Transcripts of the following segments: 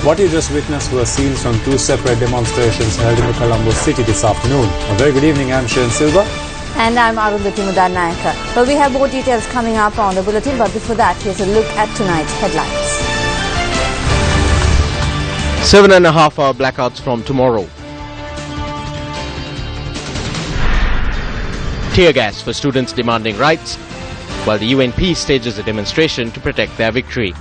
What you just witnessed were scenes from two separate demonstrations held in the Colombo city this afternoon. A very good evening, I'm Sharon Silva. And I'm Arundhati Mudannayanka. Well, we have more details coming up on the bulletin, but before that, here's a look at tonight's headlines. 7.5-hour blackouts from tomorrow. Tear gas for students demanding rights, while the UNP stages a demonstration to protect their victory.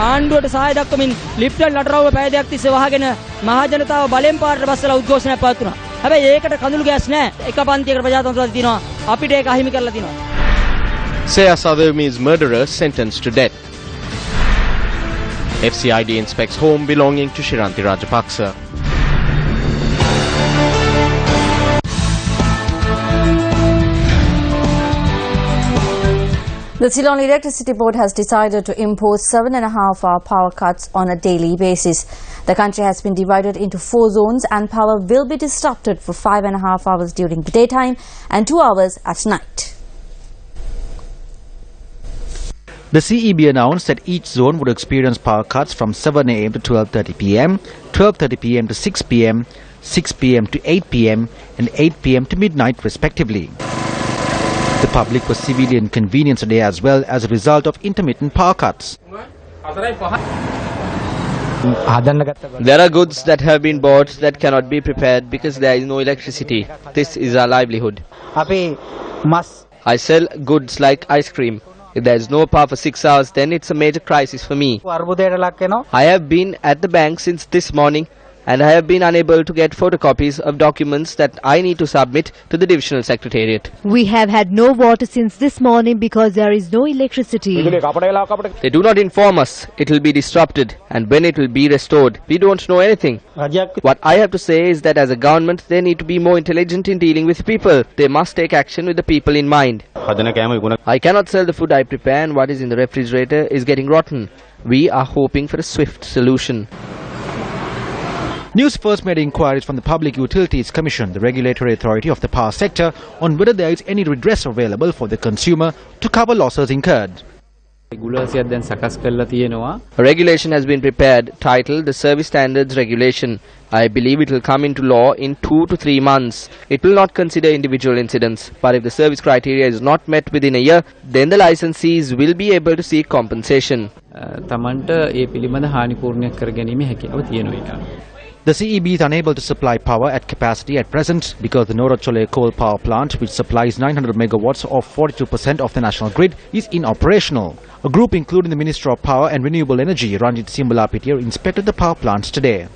ආණ්ඩුවට සහාය දක්වමින් lift නටරව පැය දෙකක් තිස්සේ වහගෙන මහා ජනතාව බලෙන් පාරට බස්සලා උද්ඝෝෂණයක් පවත්වනවා. හැබැයි ඒකට කඳුළු ගෑස් නැහැ. එක පන්තියකට ප්‍රජාතන්ත්‍රවාදී තියෙනවා. අපිට ඒක අහිමි කරලා තියෙනවා. Seya Sadami's murderer sentenced to death. FCID inspects home belonging to Shiranti Rajapaksa. The Ceylon Electricity Board has decided to impose 7.5-hour power cuts on a daily basis. The country has been divided into 4 zones and power will be disrupted for 5.5 hours during the daytime and 2 hours at night. The CEB announced that each zone would experience power cuts from 7 a.m. to 12:30 p.m., 12:30 p.m. to 6 p.m., 6 p.m. to 8 p.m. and 8 p.m. to midnight respectively. The public was severely inconvenienced today as well as a result of intermittent power cuts. There are goods that have been bought that cannot be prepared because there is no electricity. This is our livelihood. I sell goods like ice cream. If there is no power for 6 hours, then it's a major crisis for me. I have been at the bank since this morning and I have been unable to get photocopies of documents that I need to submit to the Divisional Secretariat. We have had no water since this morning because there is no electricity. They do not inform us it will be disrupted and when it will be restored. We don't know anything. What I have to say is that as a government, they need to be more intelligent in dealing with people. They must take action with the people in mind. I cannot sell the food I prepare and what is in the refrigerator is getting rotten. We are hoping for a swift solution. Newsfirst made inquiries from the Public Utilities Commission, the regulatory authority of the power sector, on whether there is any redress available for the consumer to cover losses incurred. A regulation has been prepared titled the Service Standards Regulation. I believe it will come into law in 2 to 3 months. It will not consider individual incidents, but if the service criteria is not met within a year, then the licensees will be able to seek compensation. The CEB is unable to supply power at capacity at present because the Norachole coal power plant, which supplies 900 megawatts or 42% of the national grid, is inoperational. A group including the Minister of Power and Renewable Energy, Ranjit Simbalapitiya, inspected the power plants today.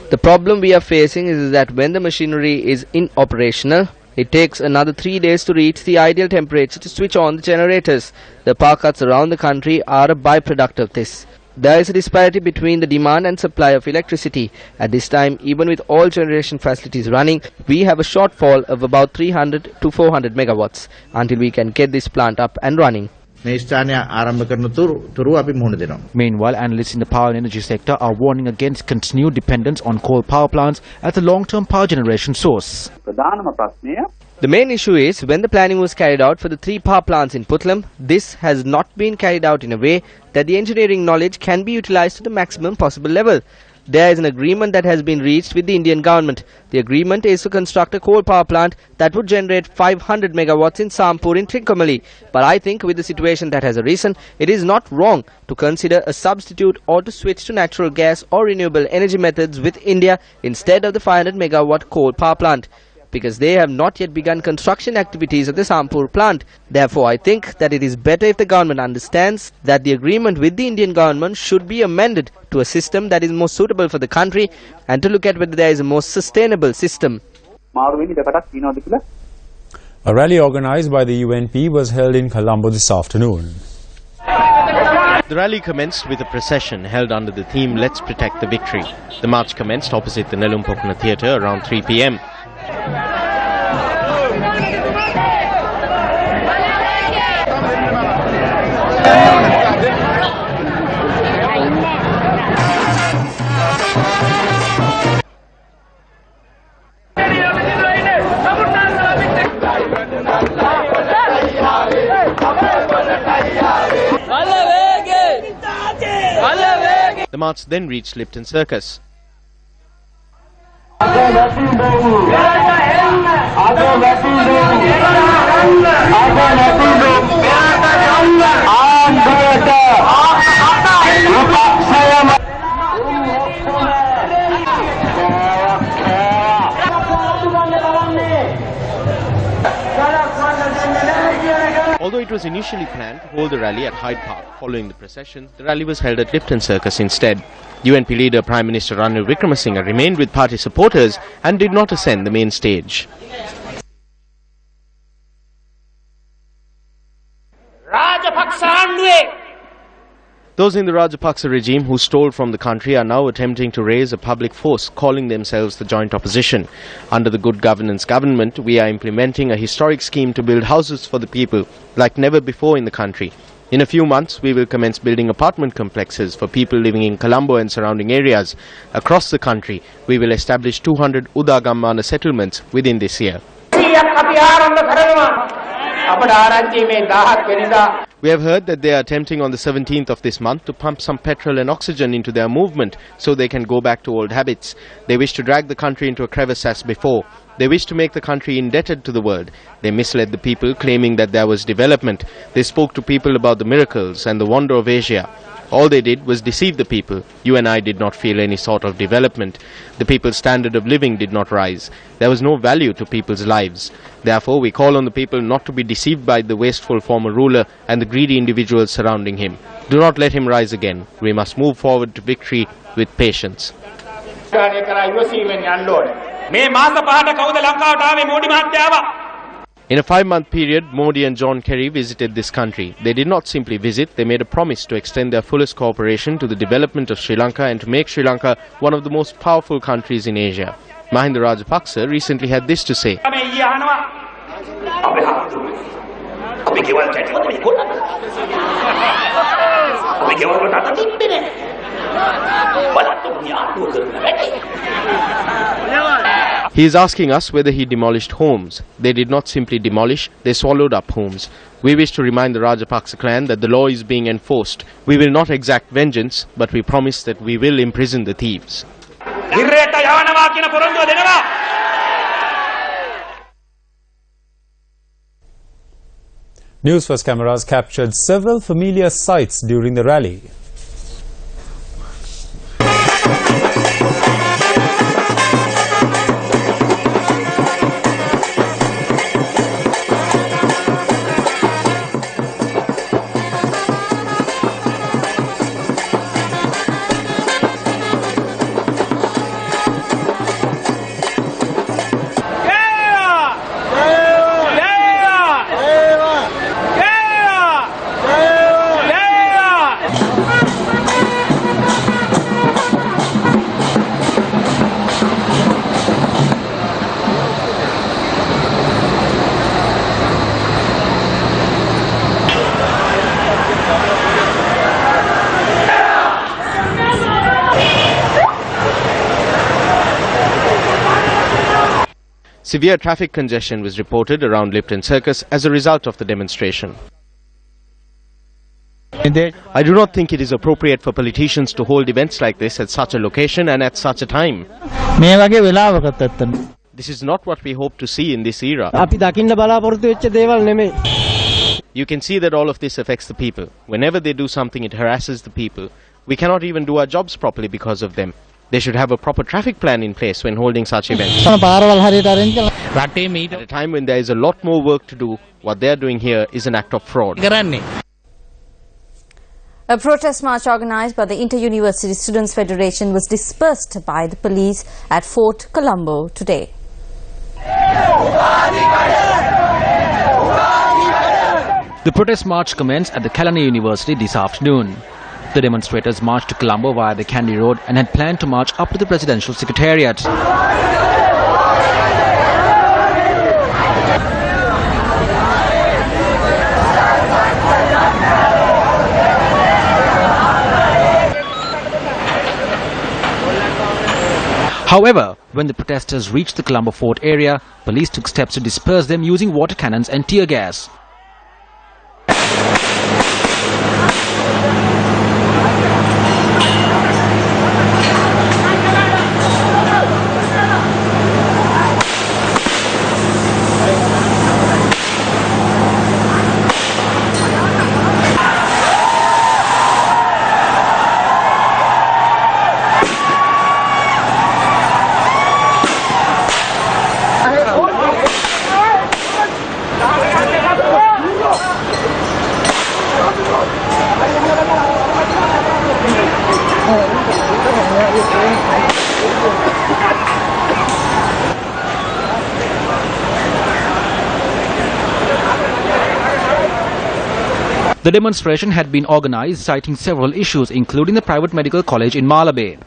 The problem we are facing is that when the machinery is inoperational, it takes another 3 days to reach the ideal temperature to switch on the generators. The power cuts around the country are a byproduct of this. There is a disparity between the demand and supply of electricity. At this time, even with all generation facilities running, we have a shortfall of about 300 to 400 megawatts until we can get this plant up and running. Meanwhile, analysts in the power and energy sector are warning against continued dependence on coal power plants as a long-term power generation source. The main issue is when the planning was carried out for the 3 power plants in Putlam, this has not been carried out in a way that the engineering knowledge can be utilized to the maximum possible level. There is an agreement that has been reached with the Indian government. The agreement is to construct a coal power plant that would generate 500 megawatts in Sampur in Trincomalee. But I think with the situation that has arisen, it is not wrong to consider a substitute or to switch to natural gas or renewable energy methods with India instead of the 500 megawatt coal power plant, because they have not yet begun construction activities of the Sampur plant. Therefore, I think that it is better if the government understands that the agreement with the Indian government should be amended to a system that is more suitable for the country and to look at whether there is a more sustainable system. A rally organized by the UNP was held in Colombo this afternoon. The rally commenced with a procession held under the theme Let's Protect the Victory. The march commenced opposite the Nelumpokna Theatre around 3 p.m. The march then reached Lipton Circus. Although it was initially planned to hold the rally at Hyde Park following the procession, the rally was held at Lipton Circus instead. UNP leader Prime Minister Ranil Wickremesinghe remained with party supporters and did not ascend the main stage. Those in the Rajapaksa regime who stole from the country are now attempting to raise a public force, calling themselves the joint opposition. Under the Good Governance government, we are implementing a historic scheme to build houses for the people, like never before in the country. In a few months, we will commence building apartment complexes for people living in Colombo and surrounding areas. Across the country, we will establish 200 Udagammana settlements within this year. We have heard that they are attempting on the 17th of this month to pump some petrol and oxygen into their movement so they can go back to old habits. They wish to drag the country into a crevice as before. They wish to make the country indebted to the world. They misled the people, claiming that there was development. They spoke to people about the miracles and the wonder of Asia. All they did was deceive the people. You and I did not feel any sort of development. The people's standard of living did not rise. There was no value to people's lives. Therefore, we call on the people not to be deceived by the wasteful former ruler and the greedy individuals surrounding him. Do not let him rise again. We must move forward to victory with patience. In a 5-month period, Modi and John Kerry visited this country. They did not simply visit, they made a promise to extend their fullest cooperation to the development of Sri Lanka and to make Sri Lanka one of the most powerful countries in Asia. Mahinda Rajapaksa recently had this to say. He is asking us whether he demolished homes. They did not simply demolish, they swallowed up homes. We wish to remind the Rajapaksa clan that the law is being enforced. We will not exact vengeance, but we promise that we will imprison the thieves. Newsfirst cameras captured several familiar sights during the rally. Severe traffic congestion was reported around Lipton Circus as a result of the demonstration. I do not think it is appropriate for politicians to hold events like this at such a location and at such a time. This is not what we hope to see in this era. You can see that all of this affects the people. Whenever they do something, it harasses the people. We cannot even do our jobs properly because of them. They should have a proper traffic plan in place when holding such events. At a time when there is a lot more work to do, what they are doing here is an act of fraud. A protest march organised by the Inter-University Students' Federation was dispersed by the police at Fort Colombo today. The protest march commenced at the Kelani University this afternoon. The demonstrators marched to Colombo via the Kandy Road and had planned to march up to the Presidential Secretariat. However, when the protesters reached the Colombo Fort area, police took steps to disperse them using water cannons and tear gas. The demonstration had been organized citing several issues, including the private medical college in Malabe.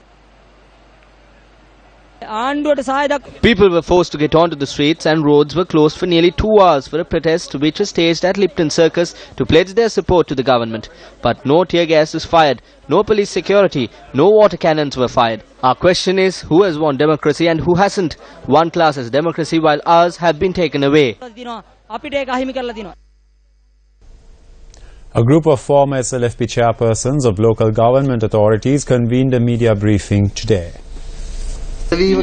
People were forced to get onto the streets and roads were closed for nearly 2 hours for a protest which was staged at Lipton Circus to pledge their support to the government. But no tear gas was fired, no police security, no water cannons were fired. Our question is, who has won democracy and who hasn't? One class has democracy while ours have been taken away. A group of former SLFP chairpersons of local government authorities convened a media briefing today. It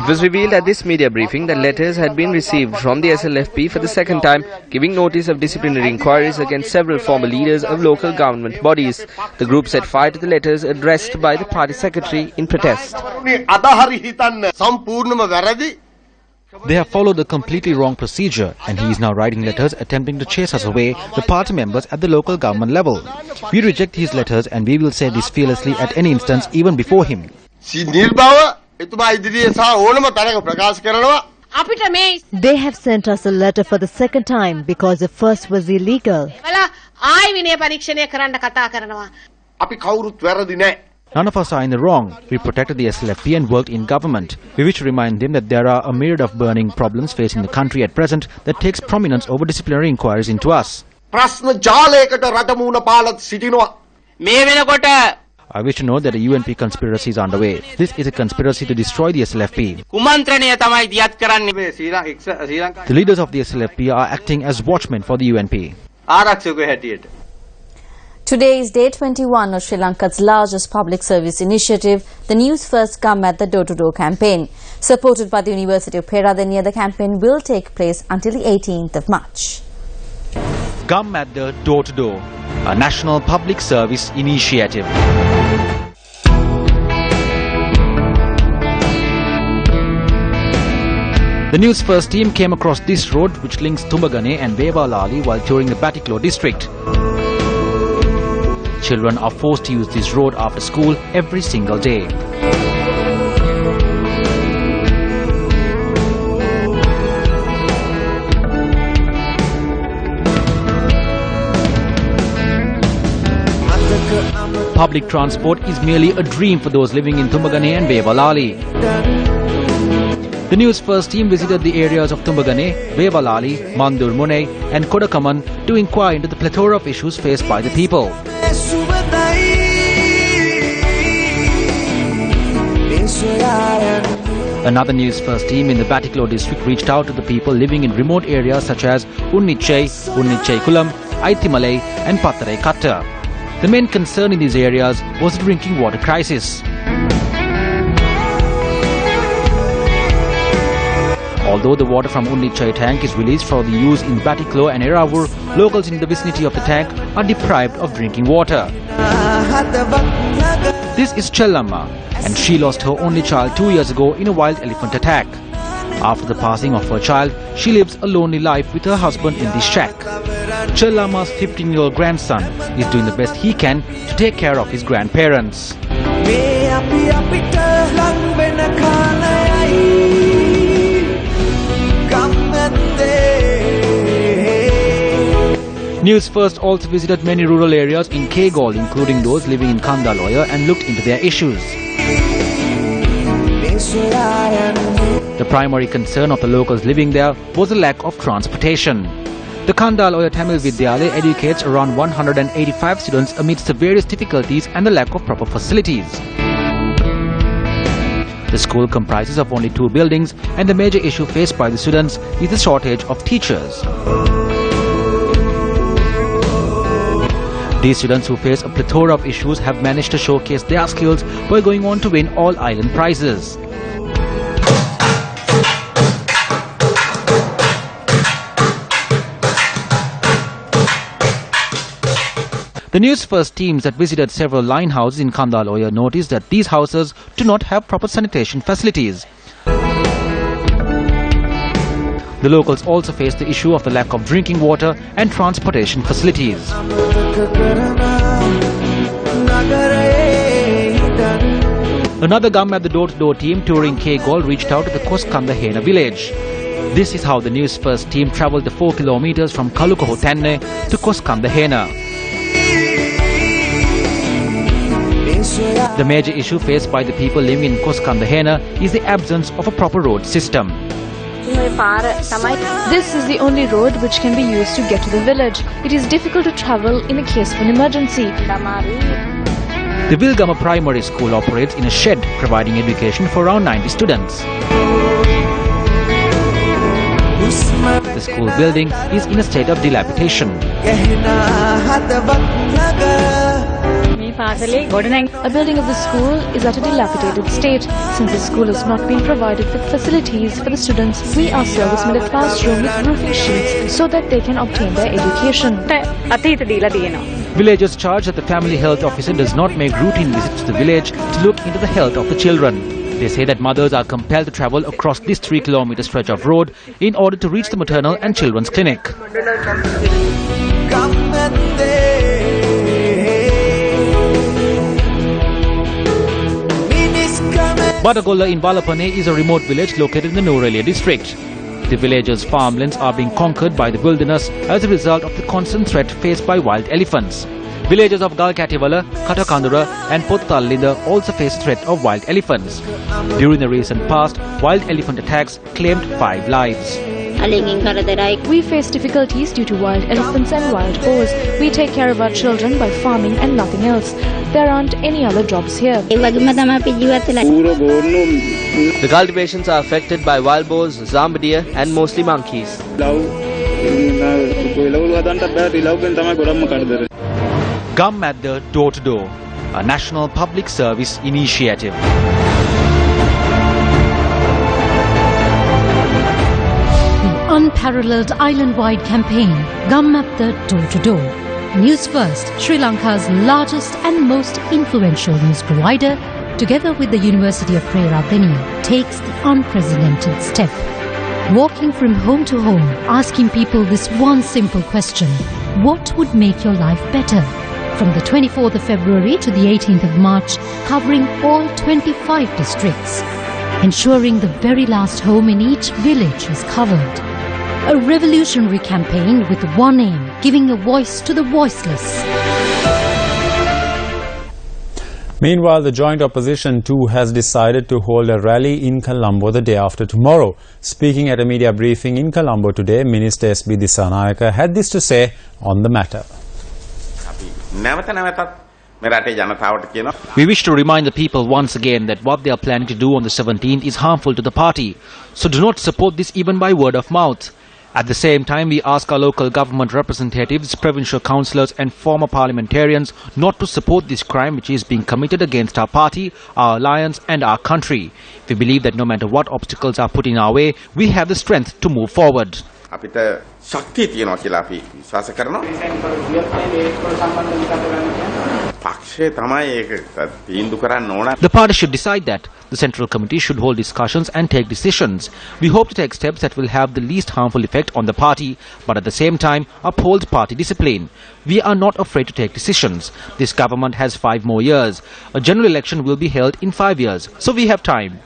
was revealed at this media briefing that letters had been received from the SLFP for the second time, giving notice of disciplinary inquiries against several former leaders of local government bodies. The group set fire to the letters addressed by the party secretary in protest. They have followed the completely wrong procedure, and he is now writing letters attempting to chase us away, the party members at the local government level. We reject his letters and we will say this fearlessly at any instance, even before him. They have sent us a letter for the second time because the first was illegal. None of us are in the wrong. We protected the SLFP and worked in government. We wish to remind them that there are a myriad of burning problems facing the country at present that takes prominence over disciplinary inquiries into us. I wish to know that a UNP conspiracy is underway. This is a conspiracy to destroy the SLFP. The leaders of the SLFP are acting as watchmen for the UNP. Today is day 21 of Sri Lanka's largest public service initiative, the News First Come at the Door-to-Door campaign. Supported by the University of Peradeniya, the campaign will take place until the 18th of March. Come at the Door-to-Door, a national public service initiative. The News First team came across this road which links Tumbagane and Vevalali while touring the Batiklo district. Children are forced to use this road after school every single day. Public transport is merely a dream for those living in Tumbagane and Vevalali. The News First team visited the areas of Tumbagane, Vevalali, Mandur Munai and Kodakaman to inquire into the plethora of issues faced by the people. Another News First team in the Batiklo district reached out to the people living in remote areas such as Unnichai Kulam, Aithimalai and Pattarai Katta. The main concern in these areas was the drinking water crisis. Although the water from Unnichai tank is released for the use in Batiklo and Eravur, locals in the vicinity of the tank are deprived of drinking water. This is Chellamma, and she lost her only child 2 years ago in a wild elephant attack. After the passing of her child, she lives a lonely life with her husband in this shack. Chellamma's 15-year-old grandson is doing the best he can to take care of his grandparents. News First also visited many rural areas in Kegol, including those living in Kandaloya, and looked into their issues. The primary concern of the locals living there was the lack of transportation. The Kandaloya Tamil Vidyalaya educates around 185 students amidst the various difficulties and the lack of proper facilities. The school comprises of only 2 buildings, and the major issue faced by the students is the shortage of teachers. These students, who face a plethora of issues, have managed to showcase their skills by going on to win all island prizes. The News First teams that visited several line houses in Kandaloya noticed that these houses do not have proper sanitation facilities. The locals also face the issue of the lack of drinking water and transportation facilities. Another Gum at the door-to-door team touring K-Gol reached out to the Koskandahena village. This is how the Newsfirst team travelled the 4 kilometres from Kalukohotenne to Koskandahena. The major issue faced by the people living in Koskandahena is the absence of a proper road system. This is the only road which can be used to get to the village. It is difficult to travel in the case of an emergency. The Vilgama Primary School operates in a shed, providing education for around 90 students. The school building is in a state of dilapidation. A building of the school is at a dilapidated state. Since the school has not been provided with facilities for the students, we ourselves made a classroom with roofing sheets so that they can obtain their education. Villagers charge that the family health officer does not make routine visits to the village to look into the health of the children. They say that mothers are compelled to travel across this 3-kilometre stretch of road in order to reach the maternal and children's clinic. Badagolla in Balapane is a remote village located in the Norelia district. The villagers' farmlands are being conquered by the wilderness as a result of the constant threat faced by wild elephants. Villagers of Galkatiwala, Katakandura and Pottallinda also face threat of wild elephants. During the recent past, wild elephant attacks claimed 5 lives. We face difficulties due to wild elephants and wild boars. We take care of our children by farming and nothing else. There aren't any other jobs here. The cultivations are affected by wild boars, zambia and mostly monkeys. Gum at the door-to-door, a national public service initiative. Unparalleled island-wide campaign, Gum at the door-to-door. Newsfirst, Sri Lanka's largest and most influential news provider, together with the University of Prerabeni, takes the unprecedented step. Walking from home to home, asking people this one simple question: what would make your life better? From the 24th of February to the 18th of March, covering all 25 districts, ensuring the very last home in each village is covered. A revolutionary campaign with one aim, giving a voice to the voiceless. Meanwhile, the joint opposition too has decided to hold a rally in Colombo the day after tomorrow. Speaking at a media briefing in Colombo today, Minister S.B. Disanayaka had this to say on the matter. We wish to remind the people once again that what they are planning to do on the 17th is harmful to the party. So do not support this even by word of mouth. At the same time, we ask our local government representatives, provincial councillors and former parliamentarians not to support this crime which is being committed against our party, our alliance and our country. We believe that no matter what obstacles are put in our way, we have the strength to move forward. The party should decide that. The Central Committee should hold discussions and take decisions. We hope to take steps that will have the least harmful effect on the party, but at the same time uphold party discipline. We are not afraid to take decisions. This government has 5 more years. A general election will be held in 5 years, so we have time.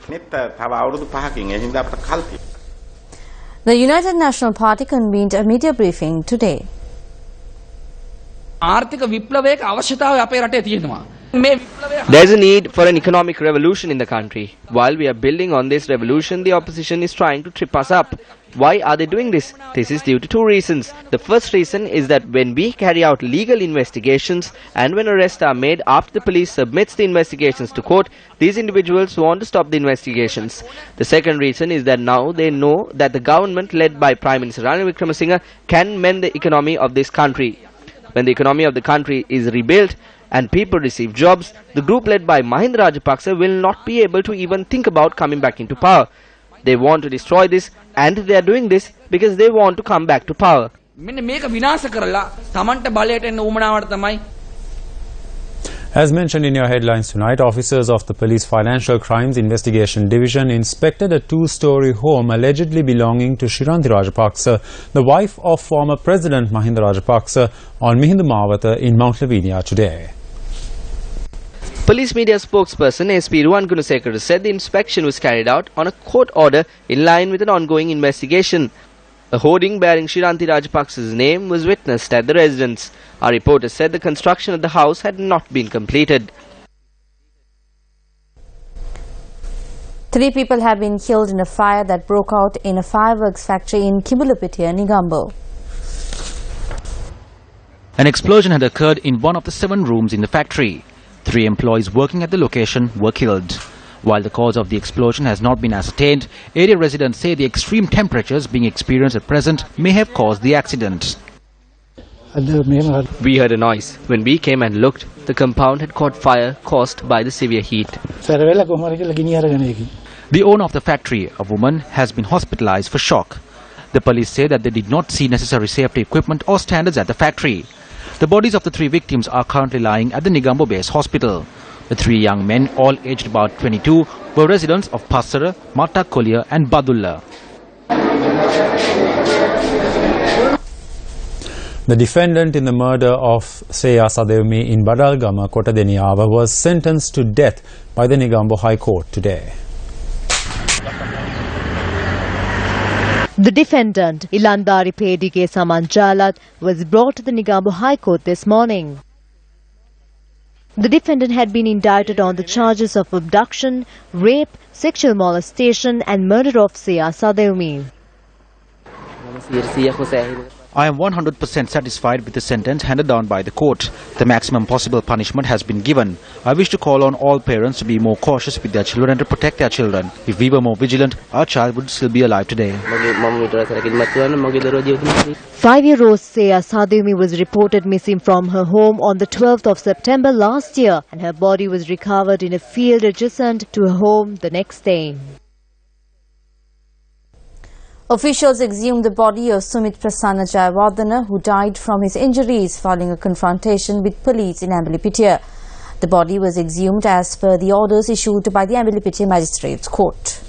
The United National Party convened a media briefing today. There is a need for an economic revolution in the country. While we are building on this revolution, the opposition is trying to trip us up. Why are they doing this? This is due to 2 reasons. The first reason is that when we carry out legal investigations and when arrests are made after the police submits the investigations to court, these individuals want to stop the investigations. The second reason is that now they know that the government led by Prime Minister Ranil Wickremesinghe can mend the economy of this country. When the economy of the country is rebuilt and people receive jobs, the group led by Mahinda Rajapaksa will not be able to even think about coming back into power. They want to destroy this, and they are doing this because they want to come back to power. As mentioned in your headlines tonight, officers of the Police Financial Crimes Investigation Division inspected a 2-story home allegedly belonging to Shiranthi Rajapaksa, the wife of former President Mahinda Rajapaksa, on Mihindu Mawatha in Mount Lavinia today. Police media spokesperson SP Ruwan Gunasekara said the inspection was carried out on a court order in line with an ongoing investigation. A hoarding bearing Shiranti Rajapaksa's name was witnessed at the residence. Our reporter said the construction of the house had not been completed. 3 people have been killed in a fire that broke out in a fireworks factory in Kibulapitiya, Negombo. An explosion had occurred in one of the 7 rooms in the factory. 3 employees working at the location were killed. While the cause of the explosion has not been ascertained, area residents say the extreme temperatures being experienced at present may have caused the accident. We heard a noise. When we came and looked, the compound had caught fire caused by the severe heat. The owner of the factory, a woman, has been hospitalized for shock. The police say that they did not see necessary safety equipment or standards at the factory. The bodies of the 3 victims are currently lying at the Negombo Base Hospital. The 3 young men, all aged about 22, were residents of Passara, Mata Kolia and Badulla. The defendant in the murder of Seya Sadewmi in Badalgama, Kotadeniyawa, was sentenced to death by the Negombo High Court today. The defendant, Ilandari Pedige Samanjalat, was brought to the Negombo High Court this morning. The defendant had been indicted on the charges of abduction, rape, sexual molestation and murder of Seya Sadewmi. I am 100% satisfied with the sentence handed down by the court. The maximum possible punishment has been given. I wish to call on all parents to be more cautious with their children and to protect their children. If we were more vigilant, our child would still be alive today. 5-year-old Seya Sadewmi was reported missing from her home on the 12th of September last year, and her body was recovered in a field adjacent to her home the next day. Officials exhumed the body of Sumit Prasanna Jayawardena, who died from his injuries following a confrontation with police in Ambalipitiya. The body was exhumed as per the orders issued by the Ambalipitiya Magistrates Court.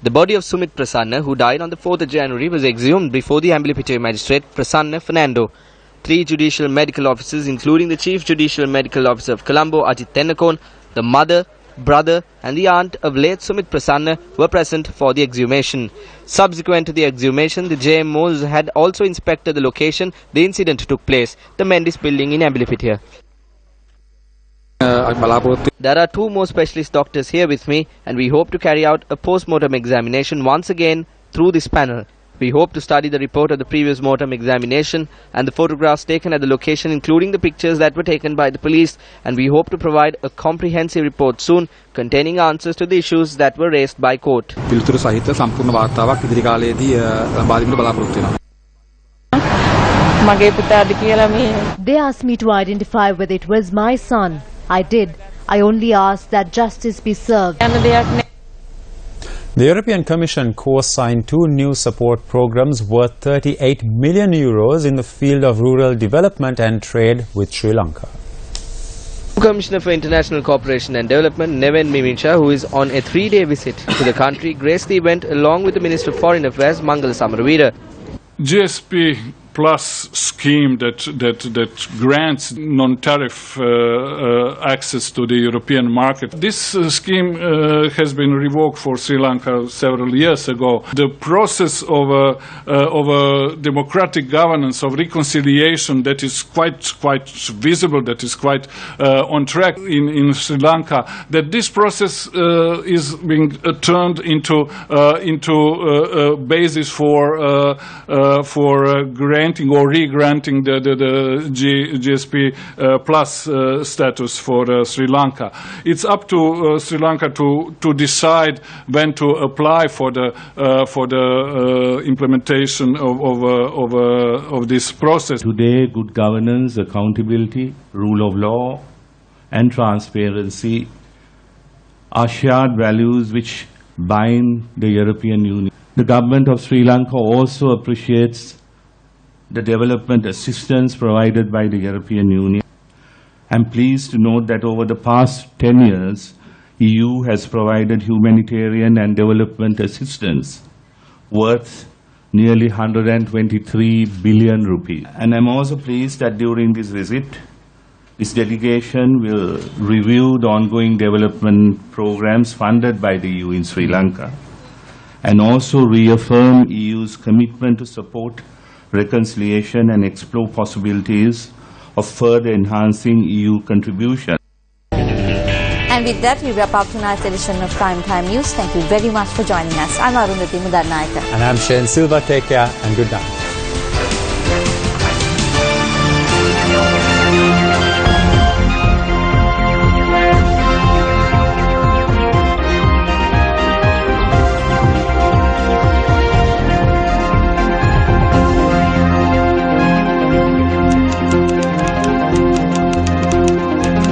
The body of Sumit Prasanna, who died on the 4th of January, was exhumed before the Ambalipitiya Magistrate Prasanna Fernando. 3 judicial medical officers, including the Chief Judicial Medical Officer of Colombo, Ajit Tennakon, the mother, brother and the aunt of late Sumit Prasanna were present for the exhumation. Subsequent to the exhumation, the JMOs had also inspected the location the incident took place, the Mendis building in Ambalipitiya. There are 2 more specialist doctors here with me, and we hope to carry out a post-mortem examination once again through this panel. We hope to study the report of the previous mortem examination and the photographs taken at the location, including the pictures that were taken by the police, and we hope to provide a comprehensive report soon containing answers to the issues that were raised by court. They asked me to identify whether it was my son. I did. I only asked that justice be served. The European Commission co-signed 2 new support programs worth €38 million in the field of rural development and trade with Sri Lanka. Commissioner for International Cooperation and Development, Neven Mimicha, who is on a 3-day visit to the country, graced the event along with the Minister of Foreign Affairs, Mangala Samaraweera. GSP Plus scheme that grants non-tariff access to the European market. This scheme has been revoked for Sri Lanka several years ago. The process of a democratic governance, of reconciliation that is quite visible, that is quite on track in Sri Lanka, that this process is being turned into a basis for granting or re-granting the GSP plus status for Sri Lanka. It's up to Sri Lanka to decide when to apply for the implementation of this process. Today, good governance, accountability, rule of law and transparency are shared values which bind the European Union. The government of Sri Lanka also appreciates the development assistance provided by the European Union. I'm pleased to note that over the past 10 years, EU has provided humanitarian and development assistance worth nearly 123 billion rupees. And I'm also pleased that during this visit, This delegation will review the ongoing development programs funded by the EU in Sri Lanka and also reaffirm EU's commitment to support reconciliation and explore possibilities of further enhancing EU contribution. And with that, we wrap up tonight's edition of Prime Time News. Thank you very much for joining us. I'm Arundhati Mudarnayaka. And I'm Shane Silva. Take care and good night.